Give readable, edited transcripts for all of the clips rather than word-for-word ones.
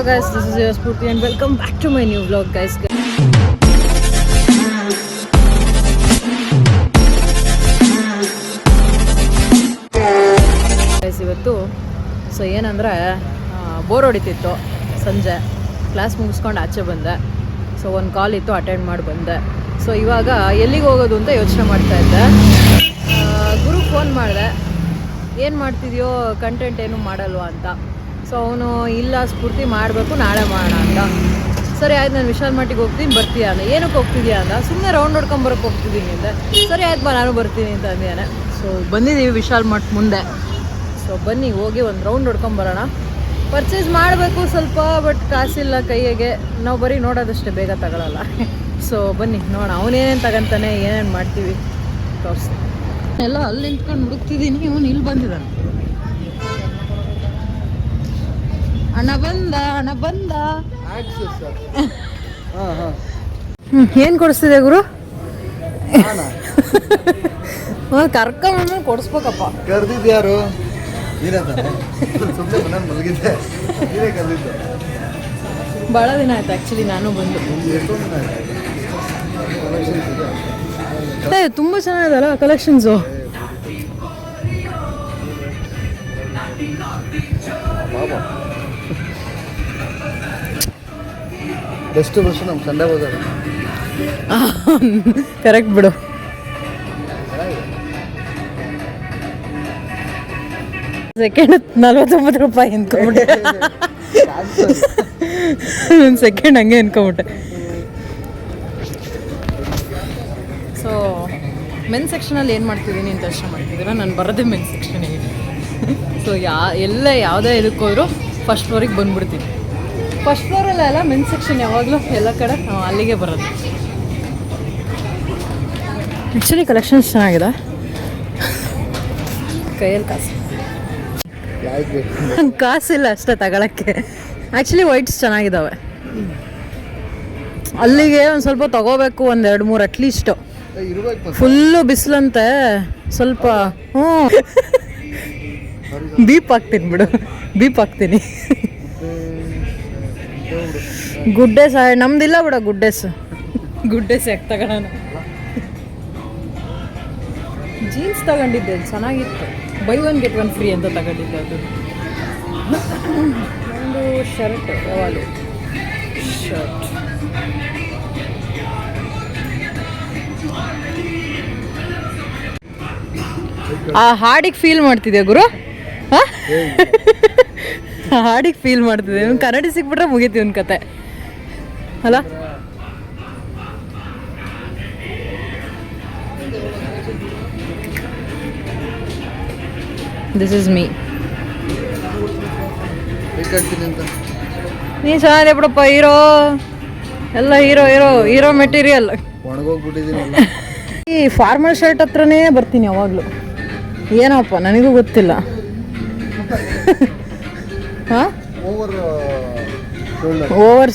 Guys, this is your Spurti and welcome back to my new vlog, guys. ಇವತ್ತು so ಏನಂದರೆ bore ಹೊಡಿತಿತ್ತು ಸಂಜೆ class ಮುಗಿಸ್ಕೊಂಡು ಆಚೆ ಬಂದೆ. ಸೊ ಒಂದು ಕಾಲ್ ಇತ್ತು, ಅಟೆಂಡ್ ಮಾಡಿ ಬಂದೆ. ಸೊ ಇವಾಗ ಎಲ್ಲಿಗೆ ಹೋಗೋದು ಅಂತ ಯೋಚನೆ ಮಾಡ್ತಾಯಿದ್ದೆ. ಗುರು ಫೋನ್ ಮಾಡಿದೆ, ಏನು ಮಾಡ್ತಿದ್ಯೋ, ಕಂಟೆಂಟ್ ಏನು ಮಾಡಲ್ವಾ ಅಂತ. ಸೊ ಅವನು ಇಲ್ಲ ಸ್ಫೂರ್ತಿ ಮಾಡಬೇಕು, ನಾಳೆ ಮಾಡೋಣ ಅಂತ. ಸರಿ ಆಯ್ತು, ನಾನು ವಿಶಾಲ್ ಮಟ್ಟಿಗೆ ಹೋಗ್ತೀನಿ, ಬರ್ತೀಯ ಅಂದ. ಏನಕ್ಕೆ ಹೋಗ್ತಿದ್ಯಾ ಅಂದ. ಸುಮ್ಮನೆ ರೌಂಡ್ ಹೊಡ್ಕೊಂಬರಕ್ಕೆ ಹೋಗ್ತಿದ್ದೀನಿ ಅಂದೆ. ಸರಿ ಆಯ್ತು ಬಾ, ನಾನು ಬರ್ತೀನಿ ಅಂತ ಅಂದೇನೆ. ಸೊ ಬಂದಿದ್ದೀವಿ ವಿಶಾಲ್ ಮಠ್ ಮುಂದೆ. ಸೊ ಬನ್ನಿ ಹೋಗಿ ಒಂದು ರೌಂಡ್ ಹೊಡ್ಕೊಂಬರೋಣ. ಪರ್ಚೇಸ್ ಮಾಡಬೇಕು ಸ್ವಲ್ಪ, ಬಟ್ ಕಾಸಿಲ್ಲ ಕೈಗೆ. ನಾವು ಬರೀ ನೋಡೋದಷ್ಟೇ, ಬೇಗ ತಗೊಳ್ಳಲ್ಲ. ಸೊ ಬನ್ನಿ ನೋಡೋಣ, ಅವನೇನೇನು ತಗೊಂತಾನೆ, ಏನೇನು ಮಾಡ್ತೀವಿ ತೋರಿಸ್ತೀನಿ. ಎಲ್ಲ ಅಲ್ಲಿ ನಿಂತ್ಕೊಂಡು ಹುಡುಕ್ತಿದ್ದೀನಿ, ಇವನು ಇಲ್ಲಿ ಬಂದಿದ್ದಾನೆ. ಹಣ ಬಂದ ಏನು ಕೊಡಿಸ್ತಿದೆ ಗುರು? ಕರ್ಕೊಂಬ ಕೊಡಿಸ್ಬೇಕಪ್ಪ. ಕರೆದಿದ್ಯಾರು? ಭಾಳ ದಿನ ಆಯ್ತು ಆ್ಯಕ್ಚುಲಿ ನಾನು ಬಂದು. ತುಂಬ ಚೆನ್ನಾಗಿದಲ್ಲ ಕಲೆಕ್ಷನ್ಸು. ಬೆಸ್ಟ್ ಬಸ್ ನಮ್ಮ ಸಂಡೆ ಹೋದಾಗ ಕರೆಕ್ಟ್ ಬಿಡು. ಸೆಕೆಂಡ್ 49 ರೂಪಾಯಿ ಅನ್ಕೊಂಬಿಟ್ಟೆ. ಒಂದು ಸೆಕೆಂಡ್ ಹಂಗೆ ಅನ್ಕೊಂಬಿಟ್ಟೆ. ಸೊ ಮೆನ್ ಸೆಕ್ಷನಲ್ಲಿ ಏನು ಮಾಡ್ತಿದ್ದೀನಿ ಅಂತ ಯೋಚನೆ ಮಾಡ್ತಿದ್ದೀರಾ? ನಾನು ಬರೋದೇ ಮೆನ್ ಸೆಕ್ಷನಿಗೆ. ಸೊ ಯಾವುದೇ ಇದಕ್ಕೆ ಹೋದ್ರು ಫಸ್ಟ್ ಫ್ಲೋರಿಗೆ ಬಂದುಬಿಡ್ತೀನಿ. ಫಸ್ಟ್ ಫ್ಲೋರಲ್ಲ ಮೆನ್ ಸೆಕ್ಷನ್ ಯಾವಾಗಲೂ ಎಲ್ಲ ಕಡೆ ಅಲ್ಲಿಗೆ ಬರೋದು. ಆ್ಯಕ್ಚುಲಿ ಕಲೆಕ್ಷನ್ಸ್ ಚೆನ್ನಾಗಿದೆ. ಕೈಯಲ್ಲಿ ಕಾಸಿಲ್ಲ ಅಷ್ಟೇ ತಗೊಳಕ್ಕೆ. ಆ್ಯಕ್ಚುಲಿ ವೈಟ್ಸ್ ಚೆನ್ನಾಗಿದ್ದಾವೆ. ಅಲ್ಲಿಗೆ ಒಂದು ಸ್ವಲ್ಪ ತಗೋಬೇಕು, ಒಂದು 2-3 ಅಟ್ಲೀಸ್ಟು. ಫುಲ್ಲು ಬಿಸಿಲಂತೆ ಸ್ವಲ್ಪ. ಬೀಪ್ ಹಾಕ್ತೀನಿ ಬಿಡು, ಬೀಪ್ ಹಾಕ್ತೀನಿ. ಗುಡ್ಡೆಸ್ ನಮ್ದಿಲ್ಲ ಬಿಡ, ಗುಡ್ಡೆಸ್ ಯಾಕೆ ತಗೋಣ. ಜೀನ್ಸ್ ತಗೊಂಡಿದ್ದೆ, ಚೆನ್ನಾಗಿತ್ತು. ಬೈ 1 get 1 ಫ್ರೀ ಅಂತ ತಗೊಂಡಿದ್ದೆ. ಅದು ಒಂದು ಶರ್ಟ್, ಯಾವಾಗಲೂ ಶರ್ಟ್. ಆ ಹಾಡಿಗೆ ಫೀಲ್ ಮಾಡ್ತಿದ್ಯಾ ಗುರು? ಹಾಡಿಗೆ ಫೀಲ್ ಮಾಡ್ತಿದ್ದೆ. ಇವ್ನು ಕನ್ನಡಿ ಸಿಕ್ಬಿಟ್ರೆ ಮುಗೀತಿ ಇವ್ನ ಕತೆ ಅಲ್ಲ. This is me. ನೀ ಚೆನ್ನಾಗಿದೆ ಬಿಡಪ್ಪ, ಹೀರೋ ಎಲ್ಲ ಹೀರೋ ಮೆಟೀರಿಯಲ್. ಈ ಫಾರ್ಮಲ್ ಶರ್ಟ್ ಹತ್ರನೇ ಬರ್ತೀನಿ ಯಾವಾಗಲೂ. ಏನಪ್ಪ ನನಗೂ ಗೊತ್ತಿಲ್ಲ. ಹಾಂ, ಓವರ್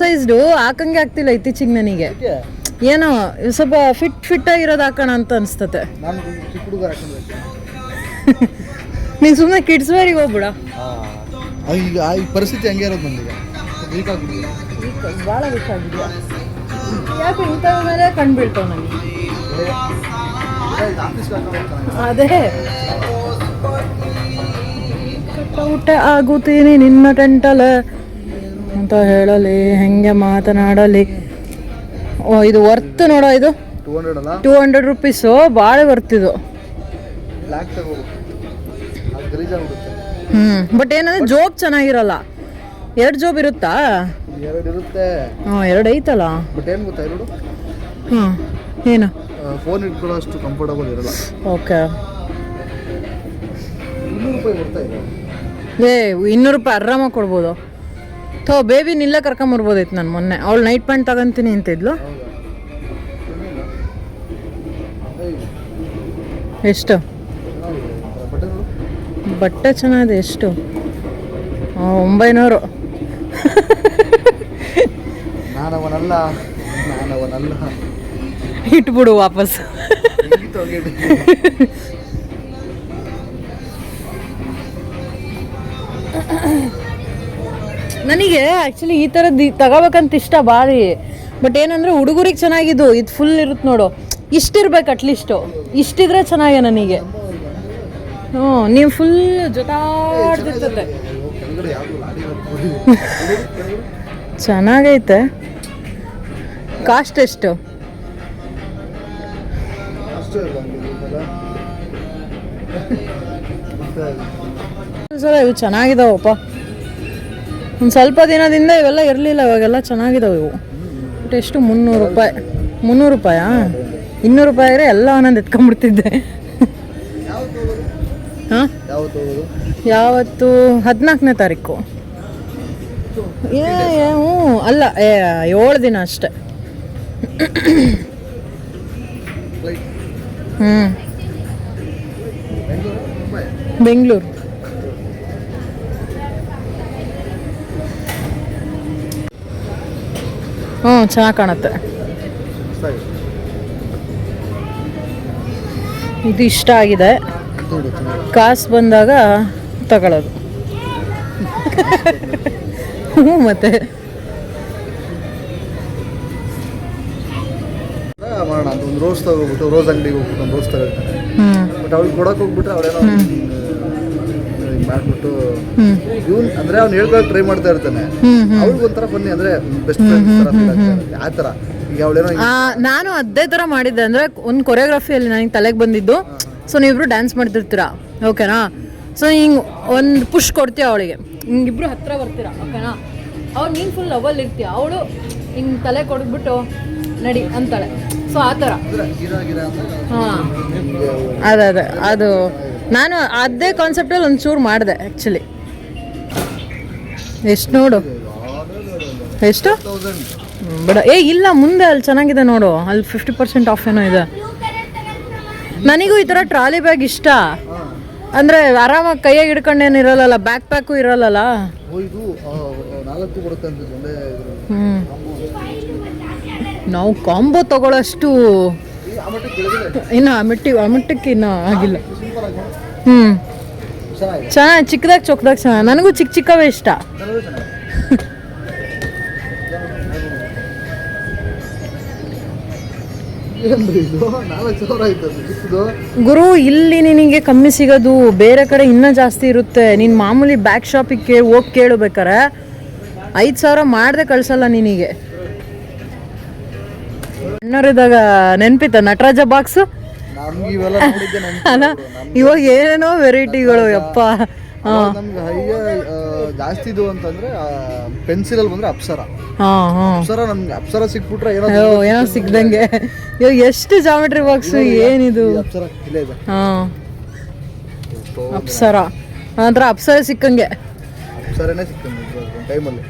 ಸೈಜ್ಡು ಹಾಕಂಗೆ ಆಗ್ತಿಲ್ಲ ಇತ್ತೀಚಿಗೆ ನನಗೆ. ಏನೋ ಸ್ವಲ್ಪ ಫಿಟ್ ಆಗಿರೋದು ಹಾಕೋಣ ಅಂತ ಅನಿಸ್ತತೆ. ನೀನು ಸುಮ್ಮನೆ ಕಿಡ್ಸ್ ವೇರಿಗೆ ಹೋಗ್ಬಿಡ. ಈಗ ಈ ಪರಿಸ್ಥಿತಿ ಹಂಗೆ ಇರೋದು ನನಗೆ. ಭಾಳ ವೀಕ್ ಆಗಿದೆಯಾ? ಯಾಕೆ ಇಂಥವ್ರ ಮೇಲೆ ಕಂಡುಬೀಳ್ತಾವೆ ನನಗೆ. ಅದೇ ಊಟ ಆಗುತ್ತೀನಿ ನಿನ್ನ ಟೆಂಟಲ ಅಂತ ಹೇಳಲಿ, ಹೆಂಗೆ ಮಾತನಾಡಲಿ. ಇದು ವರ್ತ್ ನೋಡೋ, ಇದು 200 ರೂಪೀಸು. ಭಾಳ ವರ್ತಿದು. ಬಟ್ ಏನಂದ್ರೆ ಜೋಬ್ ಚೆನ್ನಾಗಿರಲ್ಲ. 2 ಜೋಬ್ ಇರುತ್ತಾ? 2 ಇರುತ್ತೆ. 2 ಐತಲ್ಲ. ಬಟ್ ಏನು ಗೊತ್ತಾ, 2 ಏನು ಫೋನ್ ಇಟ್ಕೊಳ್ಳೋ ಅಷ್ಟು ಕಂಫರ್ಟಬಲ್ ಇರಲ್ಲ. ಓಕೆ. 200 ರೂಪಾಯಿ ಬರ್ತಾ ಇದೆ. 200 ರೂಪಾಯಿ ಆರಾಮಾಗಿ ಕೊಡ್ಬೋದು. ಬೇಬಿನಿಲ್ಲ ಕರ್ಕೊಂಬರ್ಬೋದೈತೆ. ನಾನು ಮೊನ್ನೆ ಅವಳು ನೈಟ್ ಪ್ಯಾಂಟ್ ತಗೊಂತೀನಿ ಅಂತಿದ್ಲು. ಎಷ್ಟು ಬಟ್ಟೆ ಚೆನ್ನಾಗಿದೆ? ಎಷ್ಟು? 900. ನಾನವನಲ್ಲ. ಇಟ್ಬಿಡು ವಾಪಸ್. ನನಗೆ ಆ್ಯಕ್ಚುಲಿ ಈ ಥರದ್ದು ತಗೋಬೇಕಂತ ಇಷ್ಟ ಭಾರಿ. ಬಟ್ ಏನಂದರೆ ಹುಡುಗರಿಗೆ ಚೆನ್ನಾಗಿದ್ದು ಇದು ಫುಲ್ ಇರುತ್ತೆ ನೋಡು, ಇಷ್ಟಿರ್ಬೇಕು ಅಟ್ಲೀಸ್ಟು, ಇಷ್ಟಿದ್ರೆ ಚೆನ್ನಾಗೆ ನನಗೆ. ಹ್ಞೂ ನೀವು ಫುಲ್ ಜೊತಾಡ್ತಿರ್ತದೆ. ಕೆಳಗಡೆ ಯಾವುದು ಲಾಡಿ ಚೆನ್ನಾಗೈತೆ. ಕಾಸ್ಟ್ ಎಷ್ಟು? ಅಷ್ಟೇ ಸಲ ಇವು ಚೆನ್ನಾಗಿದಾವಪ್ಪ. ಒಂದು ಸ್ವಲ್ಪ ದಿನದಿಂದ ಇವೆಲ್ಲ ಇರಲಿಲ್ಲ, ಇವಾಗೆಲ್ಲ ಚೆನ್ನಾಗಿದಾವೆ ಇವು. ಬಟ್ ಎಷ್ಟು? 300 ರೂಪಾಯಿ. 300 ರೂಪಾಯಾ? 200 ರೂಪಾಯಿ ಆದರೆ ಎಲ್ಲ ಒಂದೊಂದು ಎತ್ಕೊಂಡ್ಬಿಡ್ತಿದ್ದೆ. ಹಾಂ, ಯಾವತ್ತು? 14ನೇ ತಾರೀಕು. ಹ್ಞೂ ಅಲ್ಲ, 7 ದಿನ ಅಷ್ಟೆ. ಹ್ಞೂ, ಬೆಂಗಳೂರು. ಹ್ಞೂ, ಚೆನ್ನಾಗಿ ಕಾಣುತ್ತೆ. ಇದು ಇಷ್ಟ ಆಗಿದೆ, ಕಾಸು ಬಂದಾಗ ತಗೊಳ್ಳೋದು. ಹ್ಞೂ, ಮತ್ತೆ ಮಾಡೋಣ ಅಂತ ಒಂದು ರೋಸ್ ತಗೋಬಿಟ್ಟು, ರೋಸ್ ಅಂಗಡಿಗೆ ಹೋಗ್ಬಿಟ್ಟು ಒಂದು ರೋಸ್ ತಗೊಳ್ತಾನೆ. ಬಟ್ ಅವ್ಳಿಗೆ ಕೊಡಕ್ಕೆ ಹೋಗ್ಬಿಟ್ರೆ ಅವ್ರೇನೋ ಮಾಡ್ಬಿಟ್ಟು ಇವ್ನು ಅಂದರೆ ಅವ್ನು ಹೇಳ್ಕೊಳಕ್ಕೆ ಟ್ರೈ ಮಾಡ್ತಾ ಇರ್ತಾನೆ. ಅವ್ಳಿಗೆ ಒಂಥರ ಬನ್ನಿ ಅಂದರೆ ಬೆಸ್ಟ್ ಫ್ರೆಂಡ್ಸ್ ಥರ ಫೀಲ್ ಆಗ್ತಾರೆ ಆ ಥರ. ಈಗ ಅವಳೇನೋ ನಾನು ಅದೇ ಥರ ಮಾಡಿದ್ದೆ. ಅಂದರೆ ಒಂದು ಕೊರಿಯೋಗ್ರಫಿಯಲ್ಲಿ ನನಗೆ ತಲೆಗೆ ಬಂದಿದ್ದು, ಸೊ ನೀವಿಬ್ರು ಡ್ಯಾನ್ಸ್ ಮಾಡ್ತಿರ್ತೀರಾ, ಓಕೆನಾ? ಸೊ ಹಿಂಗೆ ಒಂದು ಪುಷ್ ಕೊಡ್ತೀಯ ಅವಳಿಗೆ, ಹಿಂಗಿಬ್ರು ಹತ್ರ ಬರ್ತೀರಾ, ಓಕೆನಾ? ಅವ್ಳು ನೀನು ಫುಲ್ ಲವಲ್ಲಿ ಇರ್ತೀಯ, ಅವಳು ಹಿಂಗೆ ತಲೆ ಕೊಡ್ಬಿಟ್ಟು ನಡಿ ಅಂತಾಳೆ. ಸೊ ಆ ಥರ. ಹಾಂ, ಅದೇ ಅದು ನಾನು ಅದೇ ಕಾನ್ಸೆಪ್ಟಲ್ಲಿ ಒಂಚೂರು ಮಾಡಿದೆ ಆ್ಯಕ್ಚುಲಿ. ಎಷ್ಟು ನೋಡು, ಎಷ್ಟು ಬೇಡ. ಇಲ್ಲ, ಮುಂದೆ ಅಲ್ಲಿ ಚೆನ್ನಾಗಿದೆ ನೋಡು, ಅಲ್ಲಿ 50% ಆಫ್ ಏನೋ ಇದೆ. ನನಗೂ ಈ ಥರ ಟ್ರಾಲಿ ಬ್ಯಾಗ್ ಇಷ್ಟ. ಅಂದರೆ ಆರಾಮಾಗಿ ಕೈಯಾಗಿ ಹಿಡ್ಕೊಂಡೇನು ಇರಲ್ಲ, ಬ್ಯಾಕ್ ಪ್ಯಾಕು ಇರಲ್ಲ. ನಾವು ಕಾಂಬೋ ತಗೊಳ್ಳೋಷ್ಟು ಇನ್ನು ಅಮಟ್ಟಕ್ಕೆ ಇನ್ನೂ ಆಗಿಲ್ಲ. ಚೆನ್ನಾಗಿ ಚಿಕ್ಕದಾಗ ಚೊಕ್ಕದಾಗ ಚೆನ್ನಾಗಿ. ನನಗೂ ಚಿಕ್ಕವೇ ಇಷ್ಟ. ಗುರು, ಇಲ್ಲಿ ನಿನಗೆ ಕಮ್ಮಿ ಸಿಗೋದು, ಬೇರೆ ಕಡೆ ಇನ್ನೂ ಜಾಸ್ತಿ ಇರುತ್ತೆ. ನೀನು ಮಾಮೂಲಿ ಬ್ಯಾಗ್ ಶಾಪಿಗೆ ಹೋಗಿ ಕೇಳಬೇಕಾರೆ 5,000 ಮಾಡದೆ ಕಳ್ಸಲ್ಲ ನಿನಗೆ. ಅಣ್ಣರಿದ್ದಾಗ ನೆನಪಿತ್ತ ನಟರಾಜ ಬಾಕ್ಸು ಅಲ್ಲ, ಇವಾಗ ಏನೇನೋ ವೆರೈಟಿಗಳು ಯಪ್ಪ. ನಮ್ಗೆ ಜಾಸ್ತಿ ಇದು ಅಂತಂದ್ರೆ ಪೆನ್ಸಿಲಲ್ಲಿ ಬಂದ್ರೆ ಅಪ್ಸರ. ನಮ್ಗೆ ಅಪ್ಸರ ಸಿಕ್ಬಿಟ್ರೆ ಏನೋ ಸಿಕ್ದಂಗೆ. ಇವಾಗ ಎಷ್ಟು ಜಾಮೆಟ್ರಿ ಬಾಕ್ಸ್, ಏನಿದು ಅಪ್ಸರ ನಂತರ ಅಪ್ಸರ ಸಿಕ್ಕಂಗೆ. ಅಪ್ಸರನೇ ಸಿಕ್ಕಂಗೆ ಟೈಮಲ್ಲಿ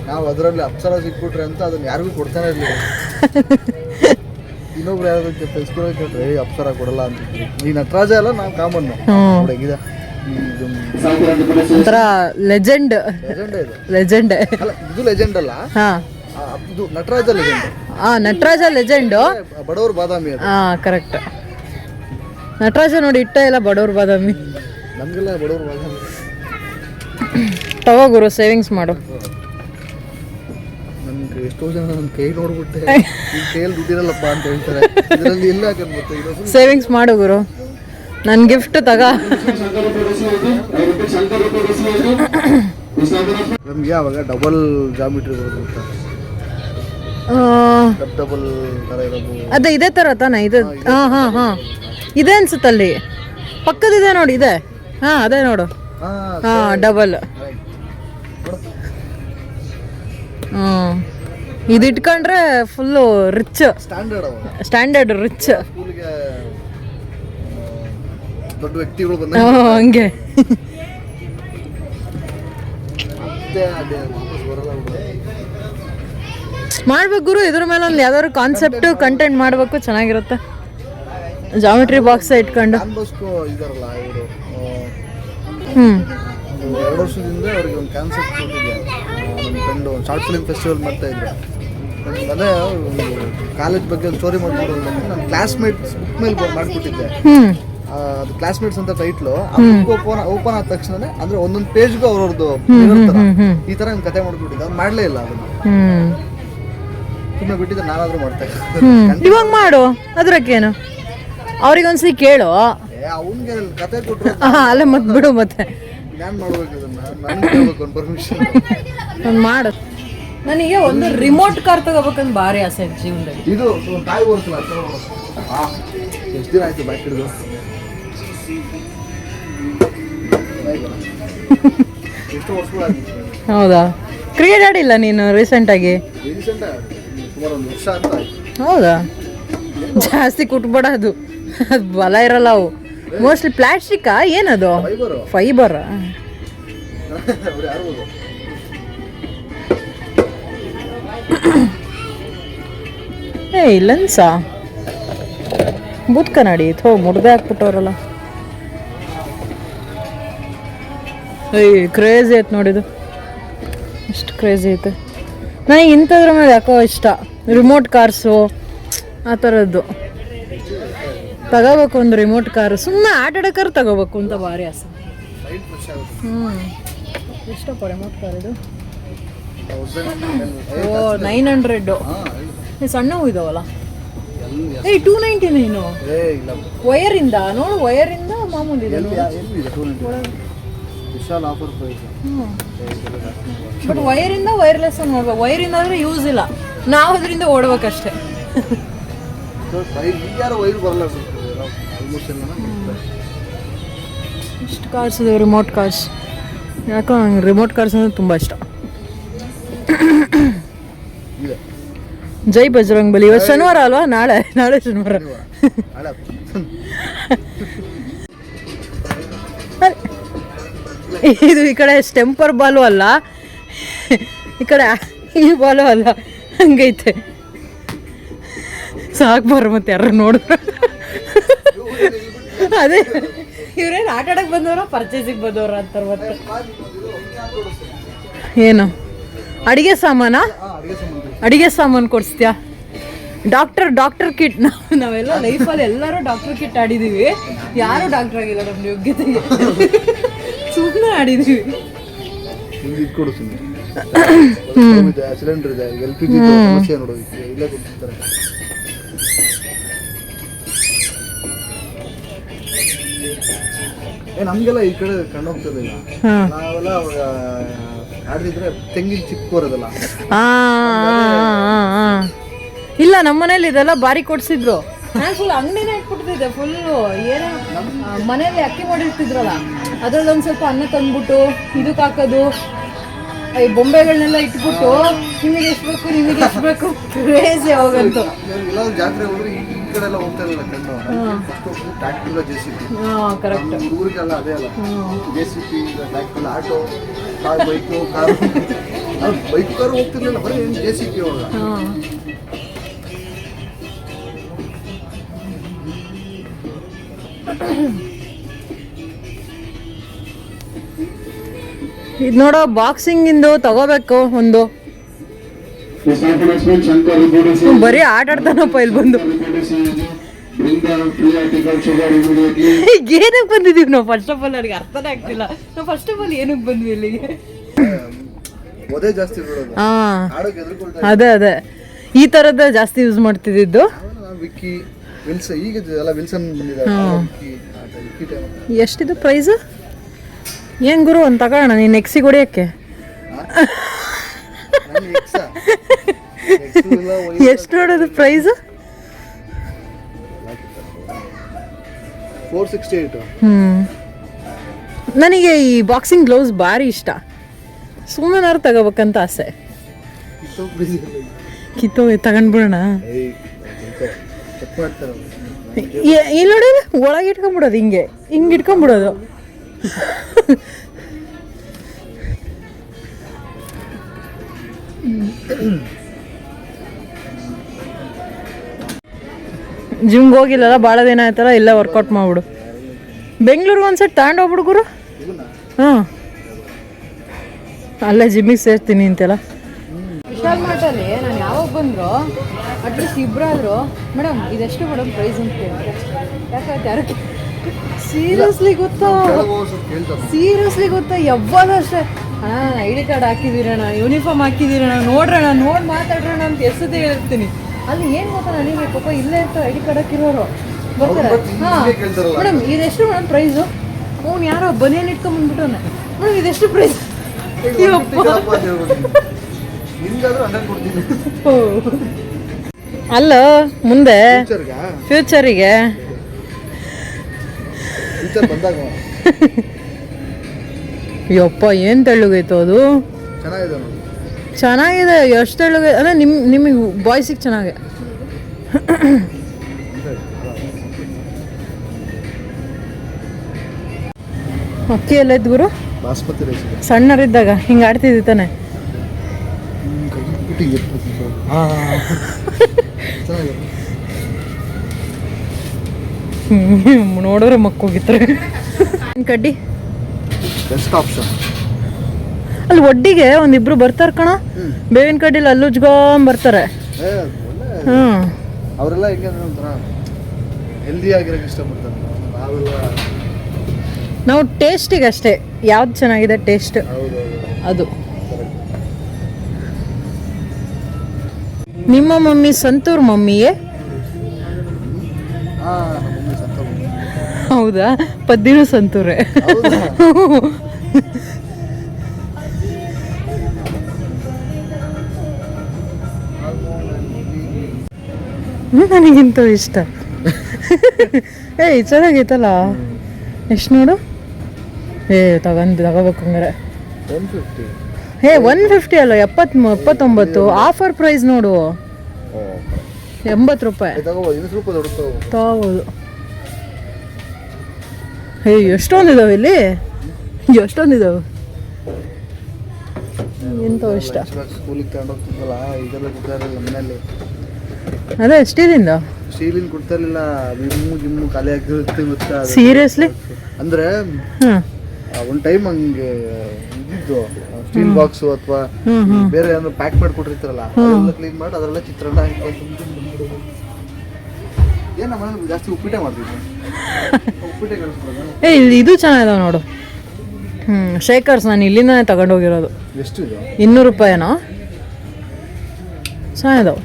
ನಾವು ಅದರಲ್ಲಿ ಅಪ್ಸರ ಸಿಕ್ಬಿಟ್ರೆ ಅಂತ ಅದನ್ನ ಯಾರಿಗೂ ಕೊಡ್ತಾನೆ ಇರಲಿಲ್ಲ. ಇನ್ನೊಬ್ರು ಯಾರು ತೆಗೆಸ್ಕೊಳ್ರೆ ಅಪ್ಸರ ಕೊಡಲ್ಲ ಅಂತ. ಈ ನಟರಾಜ ಎಲ್ಲ ನಾವು ಕಾಮನ್ ಹುಡುಗಿದೆ. ಒಂಥರ ಲೆಜೆಂಡ್ ಲೆಜೆಂಡ್ ಅಲ್ಲ, ಇದು ಲೆಜೆಂಡ್ ಅಲ್ಲ, ಇದು ನಟರಾಜ ಲೆಜೆಂಡ್. ನಟರಾಜ ಲೆಜೆಂಡ್, ಬಡವ್ರ ಬಾದಾಮಿ. ಕರೆಕ್ಟ್. ನಟರಾಜ ನೋಡಿ ಇಟ್ಟ ಎಲ್ಲ ಬಡವ್ರ ಬಾದಾಮಿ. ನಮಗೆಲ್ಲ ಬಡವ್ರ ಬಾದಾಮಿ. ತಗೋ ಗುರು, ಸೇವಿಂಗ್ಸ್ ಮಾಡು. ನನ್ಗೆ ಎಷ್ಟೋ ಜನ ನನ್ನ ಕೈ ನೋಡ್ಬಿಟ್ಟೆ ಈ ಕೈಯಲ್ಲಿ ದುಡ್ಡಿರಲ್ಲಪ್ಪ ಅಂತ ಹೇಳ್ತಾರೆ. ಇದರಲ್ಲಿ ಇಲ್ಲ ಹಾಕಂತ ಸೇವಿಂಗ್ಸ್ ಮಾಡು ಗುರು. ನನ್ನ ಗಿಫ್ಟ್ ತಗ. ನಮ್ಗೆ ಯಾವಾಗ ಡಬಲ್ ಜಾಮಿಟ್ರಿ ಬರುತ್ತೆ, ಡಬಲ್ ಥರ ಇರೋದು. ಅದೇ ಇದೇ ಥರ ತಾನೆ ಇದು? ಹಾಂ ಇದೆ ಅನ್ಸುತ್ತಲ್ಲಿ, ಪಕ್ಕದಿದೆ ನೋಡಿ, ಇದೆ. ಅದೇ ನೋಡು. ಡಬಲ್. ಇದು ಇಟ್ಕೊಂಡ್ರೆ ಫುಲ್ಲು ರಿಚ್, ಸ್ಟ್ಯಾಂಡರ್ಡ್ ರಿಚ್ ದೊಡ್ಡ ವ್ಯಕ್ತಿಗಳು ಬಂದ ಹಂಗೆ. ಮಾಡ್ಬೇಕು ಗುರು, ಇದ್ರ ಮೇಲೆ ಒಂದು ಯಾವ್ದಾದ್ರು ಕಾನ್ಸೆಪ್ಟ್ ಕಂಟೆಂಟ್ ಮಾಡಬೇಕು, ಚೆನ್ನಾಗಿರುತ್ತೆ. ಜಾಮೆಟ್ರಿ ಬಾಕ್ಸ್ ಇಟ್ಕೊಂಡು. ಹ್ಞೂ, 2 ವರ್ಷದಿಂದ ಅವ್ರಿಗೆ ಒಂದು ಕಾನ್ಸೆಪ್ಟ್ ಕೊಟ್ಟಿದ್ದೆ. ನಮ್ಮ ಫ್ರೆಂಡು ಒಂದು ಶಾರ್ಟ್ ಫಿಲ್ಮ್ ಫೆಸ್ಟಿವಲ್ ಮಾಡ್ತಾಯಿದ್ರು. ಅದೇ ಕಾಲೇಜ್ ಬಗ್ಗೆ ಒಂದು ಸ್ಟೋರಿ ಮಾಡ್ಕೊಂಡು ನನ್ನ ಕ್ಲಾಸ್ಮೇಟ್ಸ್ ಬುಕ್ ಮೇಲೆ ಮಾಡಿಕೊಟ್ಟಿದ್ದೆ. ಅದು ಕ್ಲಾಸ್ಮೇಟ್ಸ್ ಅಂತ ಟೈಟ್ಲು. ಓಪನ್ ಆದ ತಕ್ಷಣ ಅಂದ್ರೆ ಒಂದೊಂದು ಪೇಜ್ಗೂ ಅವ್ರವ್ರದ್ದು ಈ ತರ ಒಂದು ಕತೆ ಮಾಡ್ಬಿಟ್ಟಿದ್ದೆ. ಅವ್ನು ಮಾಡಲೇ ಇಲ್ಲ ಅದನ್ನ, ಸುಮ್ಮನೆ ಬಿಟ್ಟಿದ್ದೆ. ನಾನಾದ್ರೂ ಮಾಡ್ತಾ ಇದ್ದೆ. ಇವಾಗ ಮಾಡು, ಅದ್ರಕ್ಕೇನು, ಅವ್ರಿಗೊಂದ್ಸಲಿ ಕೇಳು. ಅವನಿಗೆ ಕತೆ ಕೊಟ್ಟರು ಅಲ್ಲ ಮತ್ತೆ ಬಿಡು, ಮತ್ತೆ ನಾನು ಮಾಡ್ಬೇಕು ಅದನ್ನ, ನನಗೆ ಕೇಳ್ಬೇಕು ಒಂದು ಪರ್ಮಿಷನ್. ನಾನು ಮಾಡು. ನನಗೆ ಒಂದು ರಿಮೋಟ್ ಕಾರ್ ತಗೋಬೇಕಂತ ಭಾರಿ ಆಸೆ ಜೀವನದಲ್ಲಿ. ಇದು ತಾಯಿ ಓಡಿಸಲ್ಲ, ಎಷ್ಟು ದಿನ ಆಯ್ತು ಬ್ಯಾಕ್ ಹಿಡಿದು? ಎಷ್ಟು ವರ್ಷಗಳಾಗಿತ್ತು? ಹೌದಾ? ಕ್ರಿಕೆಟ್ ಆಡಿಲ್ಲ ನೀನು ರೀಸೆಂಟಾಗಿ? ಸುಮಾರು ಒಂದು ವರ್ಷ ಅಂತ ಆಯ್ತು. ಹೌದಾ? ಜಾಸ್ತಿ ಕುಟ್ಬೇಡ, ಅದು ಬಲ ಇರಲ್ಲ ಅವು. ಮೋಸ್ಟ್ಲಿ ಪ್ಲಾಸ್ಟಿಕ್ಕಾ ಏನದು? ಫೈಬರಾ? ಲನ್ಸಾ ಬೂತ್ ಕನ್ನಡಿ ಮುಡ್ದೆ ಹಾಕ್ಬಿಟ್ಟವ್ರಲ್ಲ. ಕ್ರೇಜಿ ಐತೆ ನೋಡಿದು, ಎಷ್ಟು ಕ್ರೇಜಿ ಐತೆ. ನನಗೆ ಇಂಥದ್ರ ಮೇಲೆ ಯಾಕೋ ಇಷ್ಟ, ರಿಮೋಟ್ ಕಾರ್ಸು ಆ ಥರದ್ದು ತಗೋಬೇಕು. ಒಂದು ರಿಮೋಟ್ ಕಾರು ಸುಮ್ಮನೆ ಆಟ ಆಡೋಕ್ಕಾರು ತಗೋಬೇಕು ಅಂತ ಭಾರಿ ಆಸೆ. ಎಷ್ಟಪ್ಪ ರಿಮೋಟ್ ಕಾರ್ ಇದು? ಓ 900. ಸಣ್ಣವು ಇದಾವಲ್ಲ. 299. ವಯರಿಂದ ನೋಡು, ವಯರಿಂದ ಮಾಮೂಲಿ ಇದೆ. ಬಟ್ ವಯರಿಂದ ವೈರ್ಲೆಸ್ ನೋಡ್ಬೇಕು. ವಯರಿಂದ ಆದರೆ ಯೂಸ್ ಇಲ್ಲ, ನಾವು ಅದರಿಂದ ಓಡ್ಬೇಕಷ್ಟೆ. ಇಷ್ಟು ಕಾರ್ಸ್ ಇದೆ, ರಿಮೋಟ್ ಕಾರ್ಸ್. ಯಾಕೋ ನಂಗೆ ರಿಮೋಟ್ ಕಾರ್ಸ್ ಅಂದರೆ ತುಂಬ ಇಷ್ಟ. ಜೈ ಬಜರಂಗ್ ಬಲಿ. ಇವತ್ತು ಶನಿವಾರ ಅಲ್ವಾ? ನಾಳೆ ಶನಿವಾರ. ಇದು ಈ ಕಡೆ ಸ್ಟೆಂಪರ್ ಬಾಲು ಅಲ್ಲ, ಈ ಕಡೆ ಈ ಬಾಲು ಅಲ್ಲ, ಹಂಗೈತೆ. ಸಾಕ್ಬಾರ ಮತ್ತೆ ಯಾರು ನೋಡಿದ್ರು. ಅದೇ ಇವ್ರೇನು ಆಟ ಆಡಕ್ಕೆ ಬಂದವ್ರ ಪರ್ಚೇಸಿಗೆ ಬಂದವ್ರ ಅಂತಾರೆ. ಮತ್ತೆ ಏನು ಅಡಿಗೆ ಸಾಮಾನಾ? ಅಡಿಗೆ ಸಾಮಾನು ಕೊಡಿಸ್ತೀಯಾ? Doctor kit. ನಾವೆಲ್ಲ ಲೈಫಲ್ಲಿ ಎಲ್ಲರೂ ಡಾಕ್ಟರ್ ಕಿಟ್ ಆಡಿದ್ದೀವಿ, ಯಾರು ಡಾಕ್ಟರ್ ಆಗಿಲ್ಲ ನಮ್ಮ ಯೋಗ್ಯತೆಗೆ. ಸುಮ್ಮನೆ ಆಡಿದ್ದೀವಿ. ಸಿಲಿಂಡರ್ ಇದೆ, LPG ಸಮಸ್ಯೆ ನೋಡೋದು ಇಲ್ಲೇ ಕೊಡ್ತಿರ್ತಾರೆ. ನಮ್ಗೆಲ್ಲ ಈ ಕಡೆ ಕಂಡು ಹೋಗ್ತದಿಲ್ಲ. ನಾವೆಲ್ಲ ಆಡಿದ್ರೆ ತೆಂಗಿನ ಚಿಕ್ಕ ಬರೋದಲ್ಲ. ಇಲ್ಲ, ನಮ್ಮನೇಲಿ ಇದೆಲ್ಲ ಬಾರಿ ಕೊಡ್ಸಿದ್ರು. ನಾನು ಫುಲ್ ಅಂಗಡಿನೇ ಇಟ್ಬಿಡ್ತಿದ್ದೆ. ಫುಲ್ಲು ಏನೋ ಮನೇಲಿ ಅಕ್ಕಿ ಮಾಡಿರ್ತಿದ್ರಲ್ಲ, ಅದ್ರಲ್ಲಿ ಒಂದು ಸ್ವಲ್ಪ ಅನ್ನ ತಂದ್ಬಿಟ್ಟು ಇದಕ್ಕೆ ಹಾಕೋದು, ಈ ಬೊಂಬೆಗಳನ್ನೆಲ್ಲ ಇಟ್ಬಿಟ್ಟು ನಿಮಗೆ ಎಷ್ಟು ಬೇಕು ಕ್ರೇಜಿ ಹೋಗಂತು. ಜಾತ್ರೆ ಹೋದ್ರೆ ಈ ಕಡೆ ಎಲ್ಲ ಹೋಗ್ತಾ ಇರಲಿಲ್ಲ ಕಣ್ಣು. Tractor JCB. ಕರೆಕ್ಟ್. ಊರಿಗೆಲ್ಲ ಅದೇ ಅಲ್ಲ, JCB, tractor, auto, bike, car. Bike car ಹೋಗ್ತಿರ್ಲಿಲ್ಲ, ಬರೀ JCB ಹೋಗ. ಇದು ನೋಡೋ, ಬಾಕ್ಸಿಂಗ್ ಇಂದು ತಗೋಬೇಕು ಒಂದು. ಬರೀ ಆಟ ಆಡ್ತಾನಪ್ಪ ಇಲ್ಲಿ ಬಂದು. ಏನಕ್ಕೆ ಬಂದಿದೀವಿ ನಾವು? ಫಸ್ಟ್ ಆಫ್ ಆಲ್ ನನಗೆ ಅರ್ಥನೇ ಆಗ್ತಿಲ್ಲ. ನಾವು ಫಸ್ಟ್ ಆಫ್ ಆಲ್ ಏನಕ್ಕೆ ಬಂದ್ವಿ ಇಲ್ಲಿಗೆ? ಅದೇ ಈ ಥರದ್ದು ಜಾಸ್ತಿ ಯೂಸ್ ಮಾಡ್ತಿದ್ದು. ಎಷ್ಟಿದು ಪ್ರೈಸ್? ಏನು ಗುರು ಒಂದು ತಗೋಣ ನೀನು ಎಕ್ಸಿಗೆ ಹೊಡಿಯೋಕ್ಕೆ? ಎಷ್ಟು ನೋಡೋದು ಪ್ರೈಸ್? 468. ನನಗೆ ಈ ಬಾಕ್ಸಿಂಗ್ ಗ್ಲೌಸ್ ಭಾರಿ ಇಷ್ಟ. ಸುಮ್ಮನಾರು ತಗೋಬೇಕಂತ ಆಸೆ. ತಗೊಂಡ್ಬಿಡೋಣ. ಇಲ್ಲಿ ನೋಡಿ, ಒಳಗೆ ಇಟ್ಕೊಂಡ್ಬಿಡೋದು, ಹಿಂಗೆ ಇಟ್ಕೊಂಡ್ಬಿಡೋದು. ಜಿಮ್ಗೆ ಹೋಗಿಲ್ಲಲ್ಲ ಭಾಳ ದಿನ ಆಯ್ತಲ್ಲ, ಇಲ್ಲ ವರ್ಕೌಟ್ ಮಾಡ್ಬಿಡು. ಬೆಂಗಳೂರಿಗೆ ಒಂದ್ಸತಿ ತಗೊಂಡೋಗ್ಬಿಡು ಗುರು. ಹಾಂ, ಅಲ್ಲೇ ಜಿಮ್ಮಿಗೆ ಸೇರ್ತೀನಿ ಅಂತೆಲ್ಲ. ವಿಶಾಲ್ ಮಾರ್ಟಲ್ಲಿ ನಾನು ಯಾವಾಗ ಬಂದರು ಅಟ್ಲೀಸ್ಟ್ ಇಬ್ಬರಾದ್ರು ಮೇಡಮ್ ಇದೆಷ್ಟು ಮೇಡಮ್ ಪ್ರೈಸ್ ಅಂತ ಕೇಳ್ತಾರೆ. ಯಾಕೆ ಯಾರು ಸೀರಿಯಸ್ಲಿ ಗೊತ್ತಾ ಸ್ವಲ್ಪ ಕೇಳ್ತಾರೆ ಸೀರಿಯಸ್ಲಿ ಗೊತ್ತಾ ಯಾವಾಗ ಅಷ್ಟೇ ಅಣ್ಣ ಐ ಡಿ ಕಾರ್ಡ್ ಹಾಕಿದ್ದೀರಣ್ಣ ಯೂನಿಫಾರ್ಮ್ ಹಾಕಿದ್ದೀರಣ್ಣ ನೋಡ್ರಣ ನೋಡಿ ಮಾತಾಡ್ರಣ ಅಂತ ಎಷ್ಟೊತ್ತಿಗೆ ಹೇಳ್ತೀನಿ. ಅಲ್ಲಿ ಏನು ಗೊತ್ತಾ ನನಗೆ ಪಾಪ ಇಲ್ಲೇ ಇರ್ತಾರೆ ಐ ಡಿ ಕಾರ್ಡ್ ಹಾಕಿರೋರು ಬರ್ತಾರೆ. ಹಾಂ ಮೇಡಮ್ ಇದೆಷ್ಟು ಮೇಡಮ್ ಪ್ರೈಸು? ಅವ್ನು ಯಾರೋ ಬನಿಯನ್ ಇಟ್ಕೊಂಡ್ಬಂದ್ಬಿಟ್ಟವನೆ ಮೇಡಮ್ ಇದೆಷ್ಟು ಪ್ರೈಸ್? ಅಲ್ಲ ಮುಂದೆ ಫ್ಯೂಚರಿಗೆ ಯಪ್ಪ ಏನು ತೆಳ್ಳಗೈತು ಅದು. ಚೆನ್ನಾಗಿದೆ ಎಷ್ಟು ತೆಳ್ಳಗೆ ಅಂದರೆ ನಿಮಗೆ ಬಾಯ್ಸಿಗೆ ಚೆನ್ನಾಗೆ. ಅಕ್ಕಿ ಎಲ್ಲ ಇದ್ದು ಗುರು ಬಾಸ್ಮತಿ ರೈಸ್ ಸಣ್ಣರಿದ್ದಾಗ ಹಿಂಗೆ ಆಡ್ತಿದ್ದಿ ತಾನೆ. ನೋಡಿದ್ರೆ ಮಕ್ಕೋಗಿತ್ತಾರೆ ಕಡ್ಡಿ ಬೆಸ್ಟ್ ಆಪ್ಷನ್. ಅಲ್ಲಿ ಒಡ್ಡಿಗೆ ಒಂದಿಬ್ರು ಬರ್ತಾರೆ ಕಣ ಬೇವಿನ ಕಡ್ಡಿಲಿ ಅಲ್ಲುಜ್ಕೊಂಡ್ ಬರ್ತಾರೆ. ಹ್ಮ್ ಅವರೆಲ್ಲ ಹೆಂಗೆ ಒಂಥರ ಹೆಲ್ದಿ ಆಗಿರೋಕೆ ಇಷ್ಟಪಡ್ತಾರೆ. ನಾವೆಲ್ಲ ನಾವು ಟೇಸ್ಟಿಗೆ ಅಷ್ಟೇ ಯಾವ್ದು ಚೆನ್ನಾಗಿದೆ ಟೇಸ್ಟ್ ಅದು. ನಿಮ್ಮ ಮಮ್ಮಿ ಸಂತೂರ್ ಮಮ್ಮಿಯೇ? ಹೌದಾ ಪದ್ದಿನೂ ಸಂತೂರೇ. ನನಗಿಂತ ಇಷ್ಟ. ಏಯ್ ಚೆನ್ನಾಗೈತಲ್ಲ ಎಷ್ಟು ನೋಡು. ತಗೋಬೇಕು ಹಂಗಾರೆ. 150 ಅಲ್ಲ 79 ಆಫರ್ ಪ್ರೈಸ್ ನೋಡು 80 ರೂಪಾಯಿ ತಗೋಬೋದು. ಎಷ್ಟೊಂದಿದಾವೆ ಇಲ್ಲಿ ಎಷ್ಟೊಂದಿದಾವೆ. ಎಂತ ಇಷ್ಟ ಅದೇ ಸ್ಟೀಲಿಂದ ಕೊಡ್ತಾ ಇರಲಿಲ್ಲ. ಗಿಮ್ಮು ಖಾಲಿ ಆಗಿರುತ್ತೆ ಗೊತ್ತಾ. ಸೀರಿಯಸ್ಲಿ ಅಂದ್ರೆ ಒಂದ್ ಟೈಮ್ ಹಂಗೆ ಇದ್ದಿದ್ದು ಸ್ಟೀಲ್ ಬಾಕ್ಸ್ ಅಥವಾ ಬೇರೆ ಏನಾದ್ರು ಪ್ಯಾಕ್ ಮಾಡಿ ಕೊಟ್ಟಿರ್ತಾರಲ್ಲ ಅದೆಲ್ಲ ಕ್ಲೀನ್ ಮಾಡಿ ಅದರೆಲ್ಲ ಚಿತ್ರಾನ್ನ ಏನ ಮನೇಲಿ ಜಾಸ್ತಿ ಉಪ್ಪಿಟ್ಟೆ ಮಾಡ್ತಿದ್ವಿ. ಉಪ್ಪಿಟ್ಟೆ ಕಳಿಸ್ಬೋದು. ಇದು ಚೆನ್ನಾಗಿದಾವ ನೋಡು. ಶೇಖರ್ಸ್ ನಾನು ಇಲ್ಲಿಂದಾನೆ ತಗೊಂಡೋಗಿರೋದು. ಎಷ್ಟು ಇದು? 200 ರೂಪಾಯಿನೋ ಚೆನ್ನಾಗಿದಾವೆ.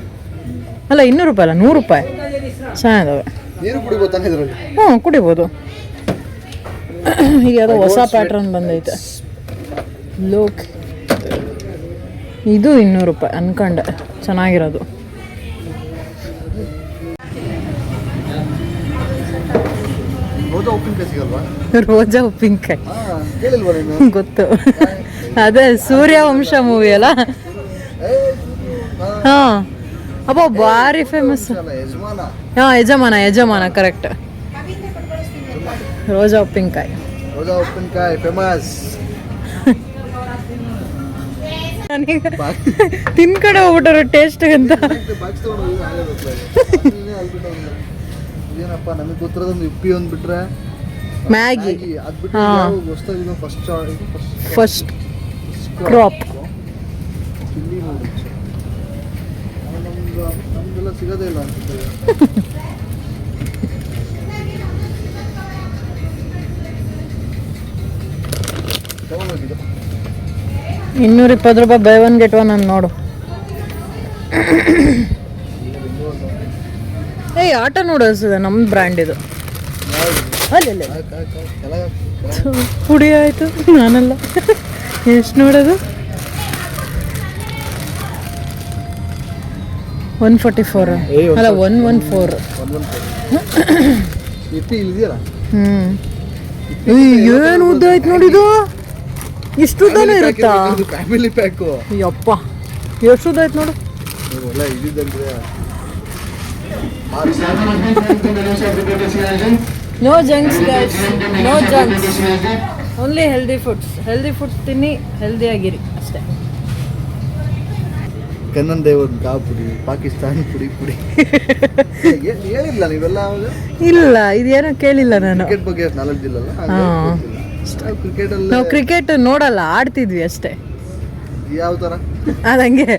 ಅಲ್ಲ 200 ರೂಪಾಯಿ ಅಲ್ಲ 100 ರೂಪಾಯಿ ಚೆನ್ನಾಗಿದಾವೆ. ನೀರು ಕುಡಿಬೋದು ತಾನೇ ಇದರಲ್ಲಿ? ಕುಡಿಬೋದು. ಈಗ ಯಾವುದೋ ಹೊಸ ಪ್ಯಾಟ್ರನ್ ಬಂದೈತೆ ಲೋಕ್. ಇದು 200 ರೂಪಾಯಿ ಅನ್ಕೊಂಡೆ ಚೆನ್ನಾಗಿರೋದು. ರೋಜಾ ಉಪ್ಪಿನಕಾಯಿ ಗೊತ್ತು. ಅದೇ ಸೂರ್ಯವಂಶ ಮೂವಿ ಅಲ್ಲ. ಹಾ ಅಪ್ಪ ಭಾರಿ ಫೇಮಸ್. ಹಾ ಯಜಮಾನ ಕರೆಕ್ಟ್. ರೋಜಾ ಉಪ್ಪಿನಕಾಯಿ ಫೇಮಸ್. ನನಗೆ ತಿನ್ಕಡೆ ಹೋಗ್ಬಿಟ್ಟಾರ ಟೇಸ್ಟ್ ಅಂತ. ಏನಪ್ಪ ನಮಗೆ ಗೊತ್ತಿರೋದೊಂದು ಉಪ್ಪಿ ಒಂದು ಬಿಟ್ರೆ Maggi first crop chilli noodles ನಮ್ಗೆಲ್ಲ ಸಿಗೋದೇ ಇಲ್ಲ ಅನ್ಸುತ್ತೆ. 220 ರೂಪಾಯಿ ಬೈ ಒನ್ ಗೆಟ್ ಒನ್ ಅಂತ ನೋಡು. ಆಟ ನೂಡಲ್ಸ್ ಇದೆ ನಮ್ದು ಬ್ರ್ಯಾಂಡ್ ಇದು. ಅಲ್ಲ ಪುಡಿ ಆಯಿತು ನಾನಲ್ಲ. ಎಷ್ಟು ನೋಡೋದು? 144 ಅಲ್ಲ 114. ಏನು ಉದ್ದ ಆಯ್ತು ನೋಡಿದು. ಇಷ್ಟು ಉದ್ದಾನೆ ಇರುತ್ತಾ? Family pack. ಯಪ್ಪ ಎಷ್ಟು ಉದ್ದ ಆಯ್ತು ನೋಡು. No junks guys, no junks, only healthy foods ತಿನ್ನಿ, ಹೆಲ್ದಿ ಆಗಿರಿ ಅಷ್ಟೇ. ಕನ್ನನ್ ದೇವನ್ ಕಾ ಪುಡಿ, ಪಾಕಿಸ್ತಾನಿ ಪುಡಿ ಹೇಳಿಲ್ಲ ನೀವೆಲ್ಲ? ಇಲ್ಲ ಇದೇನೋ ಕೇಳಿಲ್ಲ ನಾನು. ಕ್ರಿಕೆಟ್ ಬಗ್ಗೆ ನಾಲೆಡ್ಜ್ ಇಲ್ಲಲ್ಲ. ನಾವು ಕ್ರಿಕೆಟ್ ನೋಡಲ್ಲ, ಆಡ್ತಿದ್ವಿ ಅಷ್ಟೇ. ಯಾವ ಥರ? ಅದಂಗೆ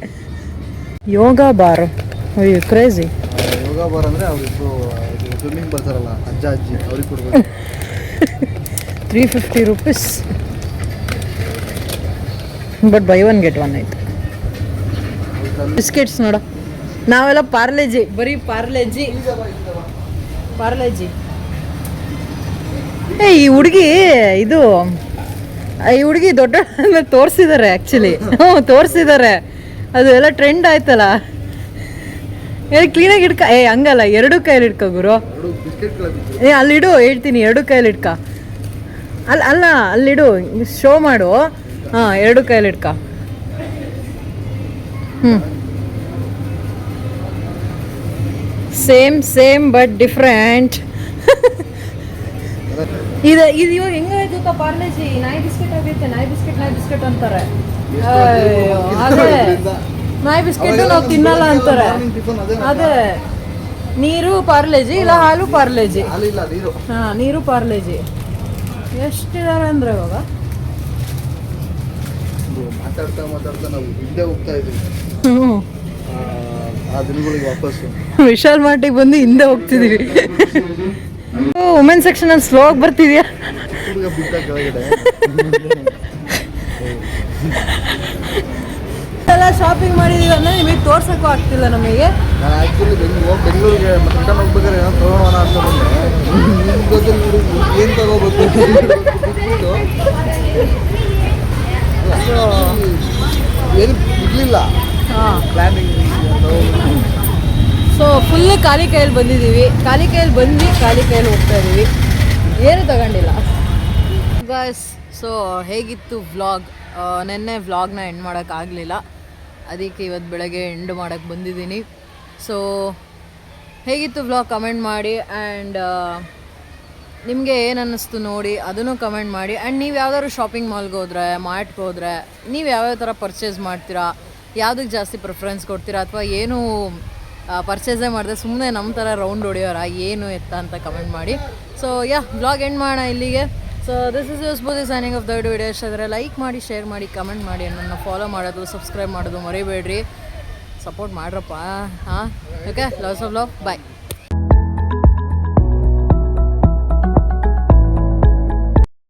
ಯೋಗ ಬಾರ್. ಅಯ್ಯೋ ಕ್ರೇಜಿ. ಯೋಗ ಬಾರ್ ಅಂದರೆ ಅವರಿಬ್ಬರು ಸ್ವಿಮ್ಮಿಂಗ್ ಬರ್ತಾರಲ್ಲ ಅಜ್ಜಿ ಅವ್ರಿಗೆ ಕೊಡ್ಬೇಕು. 350 rupees. But by one get one ಆಯ್ತು. ಬಿಸ್ಕೆಟ್ಸ್ ನೋಡ, ನಾವೆಲ್ಲ ಪಾರ್ಲೆಜಿ, ಬರೀ ಪಾರ್ಲೆಜಿ. ಈ ಹುಡುಗಿ ಇದು, ಈ ಹುಡುಗಿ ದೊಡ್ಡ ತೋರಿಸಿದ್ದಾರೆ ಆ್ಯಕ್ಚುಲಿ. ತೋರಿಸಿದ್ದಾರೆ, ಅದು ಎಲ್ಲ ಟ್ರೆಂಡ್ ಆಯ್ತಲ್ಲ. ಕ್ಲೀನಾಗಿ ಇಡ್ಕ. ಹಂಗಲ್ಲ, ಎರಡು ಕೈಯಲ್ಲಿ ಇಡ್ಕ ಗುರು. ಅಲ್ಲಿಡು, ಹೇಳ್ತೀನಿ, ಎರಡು ಕೈಯಲ್ಲಿ ಇಡ್ಕ. ಅಲ್ಲ ಅಲ್ಲಿಡು, ಶೋ ಮಾಡು. ಹಾಂ, ಎರಡು ಕೈಯಲ್ಲಿ ಇಡ್ಕ. Same but different. ಇದು ಇವಾಗ ಹೆಂಗಾಯ್ತು ಪಾರ್ಲೆಜಿ? ನಾಯಿ ಬಿಸ್ಕೆಟ್ ಆಗೈತೆ, ನಾಯಿ ಬಿಸ್ಕೆಟ್ ಅಂತಾರೆ. ಅದೇ ನಾಯಿ ಬಿಸ್ಕೆಟ್ ನಾವು ತಿನ್ನಲ್ಲ ಅಂತಾರೆ. ಅದೇ ನೀರು ಪಾರ್ಲೆಜಿ, ಇಲ್ಲ ಹಾಲು ಪಾರ್ಲೆಜಿ. ಹಾಂ, ನೀರು ಪಾರ್ಲೆಜಿ. ಎಷ್ಟಿದ್ದಾರೆ ಅಂದರೆ ಇವಾಗ ಮಾತಾಡ್ತಾ ನಾವು ಹಿಂದೆ ಹೋಗ್ತಾ ಇದ್ವಿ. ಆ ದಿನಗಳಿಗೆ ವಾಪಸ್ಸು ವಿಶಾಲ್ ಮಾರ್ಟಿಗೆ ಬಂದು ಹಿಂದೆ ಹೋಗ್ತಿದೀವಿ. ವುಮೆನ್ ಸೆಕ್ಷನ್ ಅಲ್ಲಿ ಸ್ಲೋ ಆಗಿ ಬರ್ತಿದ್ಯಾ? ಎಲ್ಲ ಶಾಪಿಂಗ್ ಮಾಡಿದೀವಿ ಅಂದ್ರೆ ನಿಮಗೆ ತೋರ್ಸಕ್ಕೂ ಆಗ್ತಿಲ್ಲ ನಮಗೆ. ನಾನು ಆ್ಯಕ್ಚುಲಿ ಬೆಂಗಳೂರಿಗೆ ರಿಟರ್ನ್ ಹೋಗ್ಬೇಕಾದ್ರೆ ಏನೋ ತೊಗೊಳೋಣ ಅಂತ ಬಂದೆ. ಏನು ತಗೋಬೇಕು ಏನು ಇರಲಿಲ್ಲ ಪ್ಲ್ಯಾನಿಂಗ್. ಸೊ ಫುಲ್ ಖಾಲಿ ಕೈಯಲ್ಲಿ ಬಂದಿದ್ದೀವಿ. ಖಾಲಿ ಕೈಯಲ್ಲಿ ಹೋಗ್ತಾ ಇದ್ದೀವಿ. ಏನು ತಗೊಂಡಿಲ್ಲ ಗಾಯ್ಸ್. ಸೊ ಹೇಗಿತ್ತು ವ್ಲಾಗ್? ನೆನ್ನೆ ವ್ಲಾಗ್ನ ಎಂಡ್ ಮಾಡೋಕ್ಕಾಗಲಿಲ್ಲ, ಅದಕ್ಕೆ ಇವತ್ತು ಬೆಳಗ್ಗೆ ಎಂಡ್ ಮಾಡೋಕ್ಕೆ ಬಂದಿದ್ದೀನಿ. ಸೊ ಹೇಗಿತ್ತು ವ್ಲಾಗ್ ಕಮೆಂಟ್ ಮಾಡಿ. ಆ್ಯಂಡ್ ನಿಮಗೆ ಏನು ಅನ್ನಿಸ್ತು ನೋಡಿ ಅದನ್ನು ಕಮೆಂಟ್ ಮಾಡಿ. ಆ್ಯಂಡ್ ನೀವು ಯಾವ್ದಾದ್ರು ಶಾಪಿಂಗ್ ಮಾಲ್ಗೆ ಹೋದರೆ, ಮಾರ್ಟ್ಗೆ ಹೋದರೆ ನೀವು ಯಾವ್ಯಾವ ಥರ ಪರ್ಚೇಸ್ ಮಾಡ್ತೀರಾ, ಯಾವುದಕ್ಕೆ ಜಾಸ್ತಿ ಪ್ರಿಫರೆನ್ಸ್ ಕೊಡ್ತೀರಾ, ಅಥವಾ ಏನು ಪರ್ಚೇಸೇ ಮಾಡಿದೆ ಸುಮ್ಮನೆ ನಮ್ಮ ಥರ ರೌಂಡ್ ಹೊಡೆಯೋರ ಏನು ಎತ್ತ ಅಂತ ಕಮೆಂಟ್ ಮಾಡಿ. ಸೊ ವ್ಲಾಗ್ ಎಂಡ್ ಮಾಡೋಣ ಇಲ್ಲಿಗೆ. So this is useful signing off the video. ಇಷ್ಟ ಆದರೆ ಲೈಕ್ ಮಾಡಿ, ಶೇರ್ ಮಾಡಿ, ಕಮೆಂಟ್ ಮಾಡಿ, ನನ್ನ ಫಾಲೋ ಮಾಡೋದು, ಸಬ್ಸ್ಕ್ರೈಬ್ ಮಾಡೋದು ಮರಿಬೇಡ್ರಿ. ಸಪೋರ್ಟ್ ಮಾಡ್ರಪ್ಪ. ಹಾಂ, okay. Loves of love. Bye.